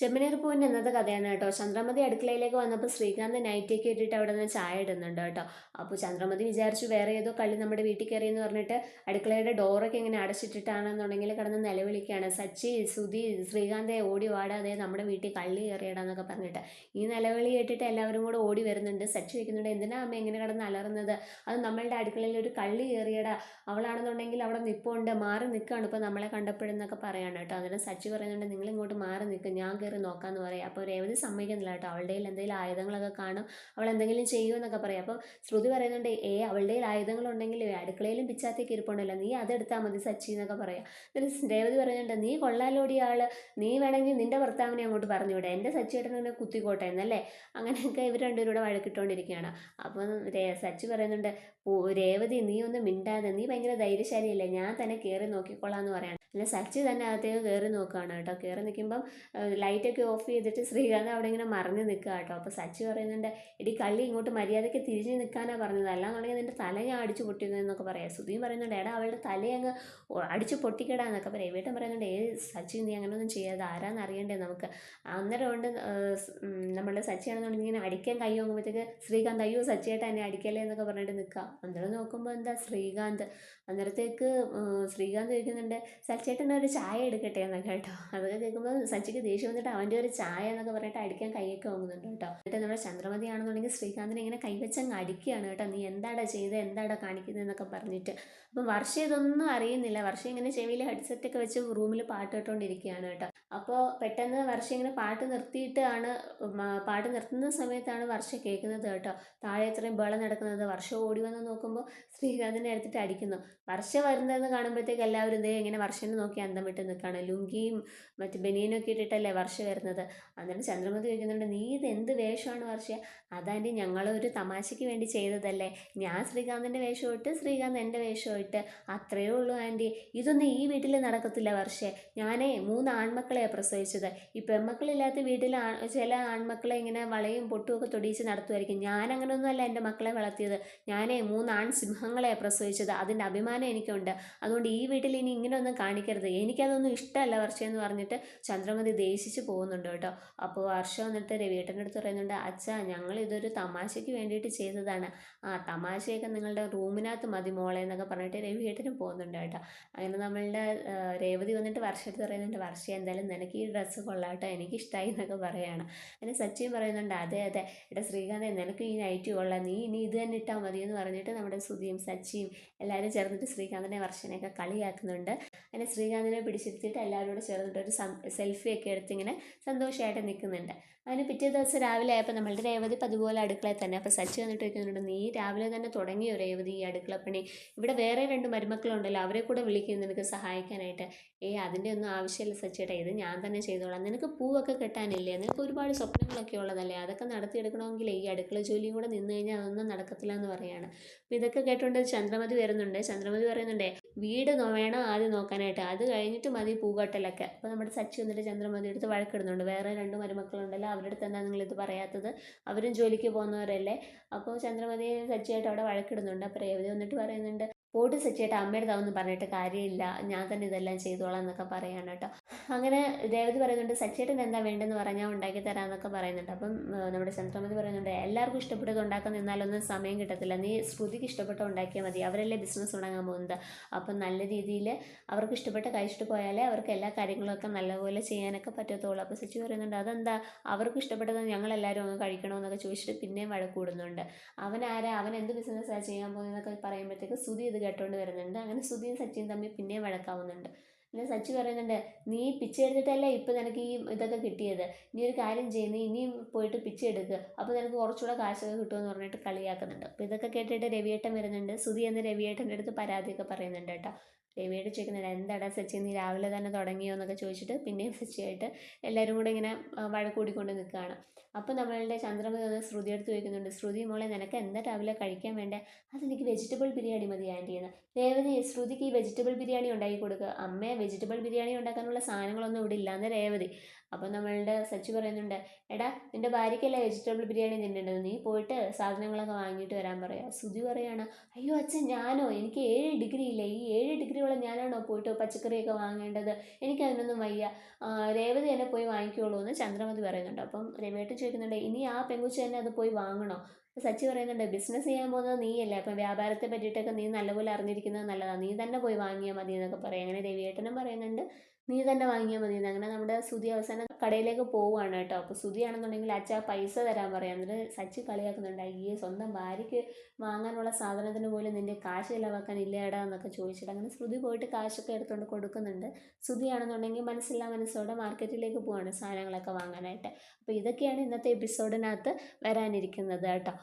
ചെമ്മനീർ പൂവിൻ്റെ ഇന്നത്തെ കഥയാണ് കേട്ടോ. ചന്ദ്രമതി അടുക്കളയിലേക്ക് വന്നപ്പോൾ ശ്രീകാന്ത് നൈറ്റിയൊക്കെ ഇട്ടിട്ട് അവിടെ നിന്ന് ചായ ഇടുന്നുണ്ട് കേട്ടോ. അപ്പോൾ ചന്ദ്രമതി വിചാരിച്ചു വേറെ ഏതോ കള്ളി നമ്മുടെ വീട്ടിൽ കയറിയെന്ന് പറഞ്ഞിട്ട് അടുക്കളയുടെ ഡോറൊക്കെ ഇങ്ങനെ അടച്ചിട്ടിട്ടാണെന്നുണ്ടെങ്കിൽ കിടന്ന് നിലവിളിക്കുകയാണ്. സച്ചി, സുധി, ശ്രീകാന്തെ ഓടി വാടാതെ നമ്മുടെ വീട്ടിൽ കള്ളി കയറിയിടാന്നൊക്കെ പറഞ്ഞിട്ട്. ഈ നിലവിളി കേട്ടിട്ട് എല്ലാവരും കൂടെ ഓടി വരുന്നുണ്ട്. സച്ചി വയ്ക്കുന്നുണ്ട്, എന്തിനാ അമ്മ ഇങ്ങനെ കിടന്ന് അലറുന്നത്? അത് നമ്മളുടെ അടുക്കളയിൽ ഒരു കള്ളി കയറിയടാ, അവളാണെന്നുണ്ടെങ്കിൽ അവിടെ നിൽപ്പുണ്ട്, മാറി നിൽക്കുകയാണ് ഇപ്പോൾ നമ്മളെ കണ്ടപ്പോഴെന്നൊക്കെ പറയാണ് കേട്ടോ. അന്നേരം സച്ചി പറയുന്നുണ്ട്, നിങ്ങൾ ഇങ്ങോട്ട് മാറി നിൽക്കും, ഞാൻ കയറി നോക്കാമെന്ന് പറയാം. അപ്പോൾ രേവതി സമ്മതിക്കുന്നില്ല കേട്ടോ. അവളുടെ കയ്യിൽ എന്തെങ്കിലും ആയുധങ്ങളൊക്കെ കാണും, അവൾ എന്തെങ്കിലും ചെയ്യുമെന്നൊക്കെ പറയാം. അപ്പോൾ ശ്രുതി പറയുന്നുണ്ട്, അവളുടെ കയ്യിൽ ആയുധങ്ങളുണ്ടെങ്കിൽ അടുക്കളയിലും പിച്ചാത്തേക്ക് ഇരിപ്പുണ്ടല്ലോ, നീ അതെടുത്താൽ മതി സച്ചി എന്നൊക്കെ പറയാം. എന്നിട്ട് രേവതി പറയുന്നുണ്ട്, നീ കൊള്ളാലോടി ആള്, നീ വേണമെങ്കിൽ നിന്റെ ഭർത്താവിനെ അങ്ങോട്ട് പറഞ്ഞുവിടെ, എൻ്റെ സച്ചിയേട്ടനെ കുത്തിക്കോട്ടെ എന്നല്ലേ. അങ്ങനെയൊക്കെ ഇവർ രണ്ടുപേരും കൂടെ വഴക്കിട്ടുകൊണ്ടിരിക്കുകയാണ്. അപ്പം സച്ചി പറയുന്നുണ്ട്, രേവതി നീ ഒന്ന് മിണ്ടാതെ, നീ ഭയങ്കര ധൈര്യശാലിയല്ലേ, ഞാൻ തന്നെ കയറി നോക്കിക്കൊള്ളാം എന്ന് പറയണം. അല്ല സച്ചി തന്നെ അകത്തേക്ക് കയറി നോക്കുകയാണ് കേട്ടോ. കയറി നിൽക്കുമ്പം ലൈറ്റൊക്കെ ഓഫ് ചെയ്തിട്ട് ശ്രീകാന്ത് അവിടെ ഇങ്ങനെ മറിഞ്ഞ് നിൽക്കുക കേട്ടോ. അപ്പോൾ സച്ചി പറയുന്നുണ്ട്, എടി കള്ളി ഇങ്ങോട്ട് മര്യാദയ്ക്ക് തിരിഞ്ഞ് നിൽക്കാനാണ് പറഞ്ഞത്, അല്ലാന്നുണ്ടെങ്കിൽ നിൻ്റെ തല ഞാൻ അടിച്ചു പൊട്ടിക്കുന്നതെന്നൊക്കെ പറയാം. സുധിയും പറയുന്നുണ്ട്, എടാ അവളുടെ തലയങ്ങ് അടിച്ചു പൊട്ടിക്കിടാന്നൊക്കെ പറയാം. വീട്ടും പറയുന്നുണ്ട്, സച്ചി നീ അങ്ങനെയൊന്നും ചെയ്യാതെ, ആരാന്ന് അറിയണ്ടേ നമുക്ക്. അന്നേരം കൊണ്ട് നമ്മളുടെ സച്ചിയാണെന്നുണ്ടെങ്കിൽ ഇങ്ങനെ അടിക്കാൻ കൈ വാങ്ങുമ്പോഴത്തേക്ക് ശ്രീകാന്ത്, അയ്യോ സച്ചിയേട്ടാ എന്നെ അടിക്കല്ലേ എന്നൊക്കെ പറഞ്ഞിട്ട് നിൽക്കുക. അന്നേരം നോക്കുമ്പോൾ എന്താ ശ്രീകാന്ത്. അന്നേരത്തേക്ക് ശ്രീകാന്ത് ചോദിക്കുന്നുണ്ട്, സച്ചിയേട്ടൻ ഒരു ചായ എടുക്കട്ടെ എന്നൊക്കെ കേട്ടോ. അതൊക്കെ കേൾക്കുമ്പോൾ സച്ചിക്ക് ദേഷ്യം വന്നിട്ട് അവൻ്റെ ഒരു ചായ എന്നൊക്കെ പറഞ്ഞിട്ട് അടിക്കാൻ കൈയൊക്കെ വാങ്ങുന്നുണ്ട് കേട്ടോ. എന്നിട്ട് നമ്മുടെ ചന്ദ്രമതി ആണെന്നുണ്ടെങ്കിൽ ശ്രീകാന്തിനെ ഇങ്ങനെ കൈവച്ചങ്ങ് അടിക്കുകയാണ് കേട്ടോ. നീ എന്താടാ ചെയ്തത്, എന്താടാ കാണിക്കുന്നത് എന്നൊക്കെ പറഞ്ഞിട്ട്. അപ്പം വർഷ ഇതൊന്നും അറിയുന്നില്ല. വർഷ ഇങ്ങനെ ചെവിയിൽ ഹെഡ്സെറ്റൊക്കെ വെച്ച് റൂമിൽ പാട്ട് കേട്ടോണ്ടിരിക്കുകയാണ് കേട്ടോ. അപ്പോൾ പെട്ടെന്ന് വർഷ ഇങ്ങനെ പാട്ട് നിർത്തിയിട്ടാണ്, പാട്ട് നിർത്തുന്ന സമയത്താണ് വർഷ കേൾക്കുന്നത് കേട്ടോ. താഴെ ഇത്രയും ബഹളം നടക്കുന്നത്. വർഷ ഓടി വന്ന് നോക്കുമ്പോൾ ശ്രീകാന്തിനെ എടുത്തിട്ട് അടിക്കുന്നു. വർഷ വരുന്നതെന്ന് കാണുമ്പോഴത്തേക്ക് എല്ലാവരും ഇതേ ഇങ്ങനെ വർഷനെ നോക്കി അന്തം വിട്ട് നിൽക്കുകയാണ്. ലുങ്കിയും മറ്റ് ബനിയനൊക്കെ ഇട്ടിട്ടല്ലേ വർഷ വരുന്നത്. അന്നേരം ചന്ദ്രമതി ചോദിക്കുന്നുണ്ട്, നീ ഇത് എന്ത് വേഷമാണ് വർഷ? അതാൻറ്റി ഞങ്ങളൊരു തമാശയ്ക്ക് വേണ്ടി ചെയ്തതല്ലേ, ഞാൻ ശ്രീകാന്തിൻ്റെ വേഷം ഇട്ട്, ശ്രീകാന്ത് എൻ്റെ വേഷം ഇട്ട്, അത്രയേ ഉള്ളൂ ആൻറ്റി. ഇതൊന്നും ഈ വീട്ടിൽ നടക്കത്തില്ല വർഷേ. ഞാനേ 3 ആൺമക്കളെയാണ് പ്രസവിച്ചത്. ഈ പെൺമക്കളില്ലാത്ത വീട്ടിൽ ചില ആൺമക്കളെ ഇങ്ങനെ വളയും പൊട്ടും ഒക്കെ തൊടിയിച്ച് നടത്തുമായിരിക്കും. ഞാൻ അങ്ങനെയൊന്നുമല്ല എൻ്റെ മക്കളെ വളർത്തിയത്. ഞാനേ 3 ആൺ സിംഹങ്ങളെയാണ് പ്രസവിച്ചത്, അതിൻ്റെ അഭിമാനം എനിക്കുണ്ട്. അതുകൊണ്ട് ഈ വീട്ടിൽ ഇനി ഇങ്ങനെയൊന്നും കാണിക്കരുത്, എനിക്കതൊന്നും ഇഷ്ടമല്ല വർഷ എന്ന് പറഞ്ഞിട്ട് ചന്ദ്രമതി ദേഷിച്ച് പോകുന്നുണ്ട് കേട്ടോ. അപ്പോൾ വർഷ വന്നിട്ട് രവിയേട്ടൻ്റെ അടുത്ത് പറയുന്നുണ്ട്, അച്ഛാ ഞങ്ങൾ ഇതൊരു തമാശയ്ക്ക് വേണ്ടിയിട്ട് ചെയ്തതാണ്, ആ തമാശയൊക്കെ നിങ്ങളുടെ റൂമിനകത്ത് മതി മോളെ എന്നൊക്കെ പറഞ്ഞിട്ട് രവിയേട്ടനും പോകുന്നുണ്ട് കേട്ടോ. അങ്ങനെ നമ്മളുടെ രേവതി വന്നിട്ട് വർഷത്ത് പറയുന്നുണ്ട്, വർഷ എന്തായാലും നിനക്ക് ഈ ഡ്രസ്സ് കൊള്ളാട്ടോ, എനിക്കിഷ്ടമായി എന്നൊക്കെ പറയുകയാണ്. അങ്ങനെ സച്ചിൻ പറയുന്നുണ്ട്, അതെ അതെ എടാ ശ്രീകാന്ത് നിനക്ക് ഈ നൈറ്റ് കൊള്ളാം, നീ ഇനി ഇത് തന്നെ ഇട്ടാൽ മതി എന്ന് പറഞ്ഞിട്ട് നമ്മുടെ സുധിയും സച്ചിയും എല്ലാവരും ചേർന്നിട്ട് ശ്രീകാന്തിനെ വർഷനെയൊക്കെ കളിയാക്കുന്നുണ്ട്. അങ്ങനെ ശ്രീകാന്തിനെ പിടിച്ചിരുത്തിയിട്ട് എല്ലാവരും കൂടെ ചേർന്നിട്ട് ഒരു സെൽഫിയൊക്കെ എടുത്ത് ഇങ്ങനെ സന്തോഷമായിട്ട് നിൽക്കുന്നുണ്ട്. അതിന് പിറ്റേ ദിവസം രാവിലെ ആയപ്പോൾ നമ്മളുടെ രേവതി അതുപോലെ അടുക്കളയിൽ തന്നെ. അപ്പോൾ സച്ചി വന്നിട്ട് വയ്ക്കുന്നുണ്ട്, നീ രാവിലെ തന്നെ തുടങ്ങിയോ രേവതി ഈ അടുക്കളപ്പണി? ഇവിടെ വേറെ 2 മരുമക്കളുണ്ടല്ലോ, അവരെ കൂടെ വിളിക്കുന്നു നിനക്ക് സഹായിക്കാനായിട്ട്. അതിൻ്റെ ഒന്നും ആവശ്യമില്ല സച്ചിയേട്ടാ, ഇത് ഞാൻ തന്നെ ചെയ്തോളാം. നിനക്ക് പൂവൊക്കെ കെട്ടാനില്ലേ, നിനക്ക് ഒരുപാട് സ്വപ്നങ്ങളൊക്കെ ഉള്ളതല്ലേ, അതൊക്കെ നടത്തിയെടുക്കണമെങ്കിൽ ഈ അടുക്കള ജോലിയും കൂടെ നിന്ന് കഴിഞ്ഞാൽ അതൊന്നും നടക്കത്തില്ല എന്ന് പറയാണ്. അപ്പോൾ ഇതൊക്കെ കേട്ടുകൊണ്ട് ചന്ദ്രമതി വരുന്നുണ്ട്. ചന്ദ്രമതി പറയുന്നുണ്ട്, വീട് വേണം ആദ്യം നോക്കാനായിട്ട്, അത് കഴിഞ്ഞിട്ട് മതി പൂക്കട്ടലൊക്കെ. അപ്പോൾ നമ്മുടെ സച്ചി വന്നിട്ട് ചന്ദ്രമതി എടുത്ത് വഴക്കിടുന്നുണ്ട്, വേറെ 2 മരുമക്കളുണ്ടല്ലോ അവരുടെ അടുത്ത് എന്താ നിങ്ങളിത് പറയാത്തത്, അവരും ജോലിക്ക് പോകുന്നവരല്ലേ. അപ്പോൾ ചന്ദ്രമതി സച്ചിയായിട്ട് അവിടെ വഴക്കിടുന്നുണ്ട്. അപ്പോൾ രേവതി വന്നിട്ട് പറയുന്നുണ്ട്, പോട്ട് സച്ചിയായിട്ട് അമ്മയുടെ താവെന്ന് പറഞ്ഞിട്ട് കാര്യമില്ല, ഞാൻ തന്നെ ഇതെല്ലാം ചെയ്തോളാം എന്നൊക്കെ പറയാണ് കേട്ടോ. അങ്ങനെ രേവതി പറയുന്നുണ്ട്, സച്ചിയേട്ടൻ എന്താ വേണ്ടെന്ന് പറഞ്ഞാൽ ഉണ്ടാക്കി തരാമെന്നൊക്കെ പറയുന്നുണ്ട്. അപ്പം നമ്മുടെ ചന്ദ്രമതി പറയുന്നുണ്ട്, എല്ലാവർക്കും ഇഷ്ടപ്പെട്ടത് ഉണ്ടാക്കാൻ നിന്നാലൊന്നും സമയം കിട്ടത്തില്ല, നീ ശ്രുതിക്ക് ഇഷ്ടപ്പെട്ട ഉണ്ടാക്കിയാൽ മതി, അവരല്ലേ ബിസിനസ് തുടങ്ങാൻ പോകുന്നത്. അപ്പം നല്ല രീതിയിൽ അവർക്ക് ഇഷ്ടപ്പെട്ട കഴിച്ചിട്ട് പോയാലേ അവർക്ക് എല്ലാ കാര്യങ്ങളൊക്കെ നല്ലപോലെ ചെയ്യാനൊക്കെ പറ്റത്തുള്ളൂ. അപ്പോൾ സച്ചി പറയുന്നുണ്ട്, അതെന്താ അവർക്ക് ഇഷ്ടപ്പെട്ടത് ഞങ്ങളെല്ലാവരും അങ്ങ് കഴിക്കണമെന്നൊക്കെ ചോദിച്ചിട്ട് പിന്നെയും വഴക്കൂടുന്നുണ്ട്. അവനാരാ, അവൻ എന്ത് ബിസിനസ്സാണ് ചെയ്യാൻ പോകുന്നതെന്നൊക്കെ പറയുമ്പോഴത്തേക്ക് സുധി ഇത് കേട്ടോണ്ട് വരുന്നുണ്ട്. അങ്ങനെ സുധിയും സച്ചിയും തമ്മിൽ പിന്നെയും വഴക്കാവുന്നുണ്ട്. പിന്നെ സച്ചി പറയുന്നുണ്ട്, നീ പിച്ചെ എടുത്തിട്ടല്ലേ ഇപ്പം നിനക്ക് ഈ ഇതൊക്കെ കിട്ടിയത്, നീ ഒരു കാര്യം ചെയ്യും, നീ ഇനിയും പോയിട്ട് പിച്ചെ എടുക്കുക, അപ്പോൾ നിനക്ക് കുറച്ചുകൂടെ കാശൊക്കെ കിട്ടുമെന്ന് പറഞ്ഞിട്ട് കളിയാക്കുന്നുണ്ട്. അപ്പോൾ ഇതൊക്കെ കേട്ടിട്ട് രവിയേട്ടൻ വരുന്നുണ്ട്. സുധി എന്ന് രവിയേട്ടൻ്റെ അടുത്ത് പരാതിയൊക്കെ പറയുന്നുണ്ട് കേട്ടോ. രവിയേട്ടൻ ചോദിക്കുന്നുണ്ട്, എന്താടാ സച്ചി നീ രാവിലെ തന്നെ തുടങ്ങിയോ എന്നൊക്കെ ചോദിച്ചിട്ട് പിന്നെയും സച്ചിയായിട്ട് എല്ലാവരും കൂടെ ഇങ്ങനെ വഴക്കൂടിക്കൊണ്ട് നിൽക്കുകയാണ്. അപ്പോൾ നമ്മളുടെ ചന്ദ്രമതി വന്ന് ശ്രുതി എടുത്ത് ചോദിക്കുന്നുണ്ട്, ശ്രുതി മോളെ നിനക്ക് എന്താ രാവിലെ കഴിക്കാൻ വേണ്ടേ? അതെനിക്ക് വെജിറ്റബിൾ ബിരിയാണി മതി ആൻറ്റി എന്ന്. രേവതി ശ്രുതിക്ക് ഈ വെജിറ്റബിൾ ബിരിയാണി ഉണ്ടാക്കി കൊടുക്കുക. അമ്മയെ വെജിറ്റബിൾ ബിരിയാണി ഉണ്ടാക്കാനുള്ള സാധനങ്ങളൊന്നും ഇവിടെ ഇല്ലാന്ന് രേവതി. അപ്പം നമ്മളുടെ സച്ചി പറയുന്നുണ്ട്, എടാ നിന്റെ ഭാര്യയ്ക്കല്ലേ വെജിറ്റബിൾ ബിരിയാണി തിന്നേണ്ടത്, നീ പോയിട്ട് സാധനങ്ങളൊക്കെ വാങ്ങിയിട്ട് വരാൻ പറയാം. ശ്രുതി പറയാണ്, അയ്യോ അച്ഛൻ ഞാനോ, എനിക്ക് 7 ഡിഗ്രി ഇല്ലേ, ഈ 7 ഡിഗ്രിയുള്ള ഞാനാണോ പോയിട്ട് പച്ചക്കറിയൊക്കെ വാങ്ങേണ്ടത്, എനിക്കതിനൊന്നും വയ്യ, രേവതി തന്നെ പോയി വാങ്ങിക്കോളൂ എന്ന് ചന്ദ്രമതി പറയുന്നുണ്ട്. അപ്പം രവിയേട്ടൻ ചോദിക്കുന്നുണ്ട്, ഇനി ആ പെങ്കുച്ച് തന്നെ അത് പോയി വാങ്ങണോ? സച്ചി പറയുന്നുണ്ട്, ബിസിനസ് ചെയ്യാൻ പോകുന്നത് നീയല്ലേ, അപ്പം വ്യാപാരത്തെ പറ്റിയിട്ടൊക്കെ നീ നല്ലപോലെ അറിഞ്ഞിരിക്കുന്നത് നല്ലതാണ്, നീ തന്നെ പോയി വാങ്ങിയാൽ മതി എന്നൊക്കെ പറയും. അങ്ങനെ രവിയേട്ടനും പറയുന്നുണ്ട്, നീ തന്നെ വാങ്ങിയാൽ മതി എന്ന്. അങ്ങനെ നമ്മുടെ ശ്രുതി അവസാനം കടയിലേക്ക് പോവുകയാണ് കേട്ടോ. അപ്പോൾ ശ്രുതിയാണെന്നുണ്ടെങ്കിൽ അച്ഛാ പൈസ തരാൻ പറയാം. എന്നിട്ട് സച്ചി കളിയാക്കുന്നുണ്ട്, അയ്യേ സ്വന്തം ഭാര്യയ്ക്ക് വാങ്ങാനുള്ള സാധനത്തിന് പോലും നിന്റെ കാശ് ചിലവാക്കാൻ ഇല്ലേടാ എന്നൊക്കെ ചോദിച്ചിട്ട് അങ്ങനെ ശ്രുതി പോയിട്ട് കാശൊക്കെ എടുത്തുകൊണ്ട് കൊടുക്കുന്നുണ്ട്. ശ്രുതിയാണെന്നുണ്ടെങ്കിൽ മനസ്സില്ലാ മനസ്സോടെ മാർക്കറ്റിലേക്ക് പോവാണ് സാധനങ്ങളൊക്കെ വാങ്ങാനായിട്ട്. അപ്പോൾ ഇതൊക്കെയാണ് ഇന്നത്തെ എപ്പിസോഡിനകത്ത് വരാനിരിക്കുന്നത് കേട്ടോ.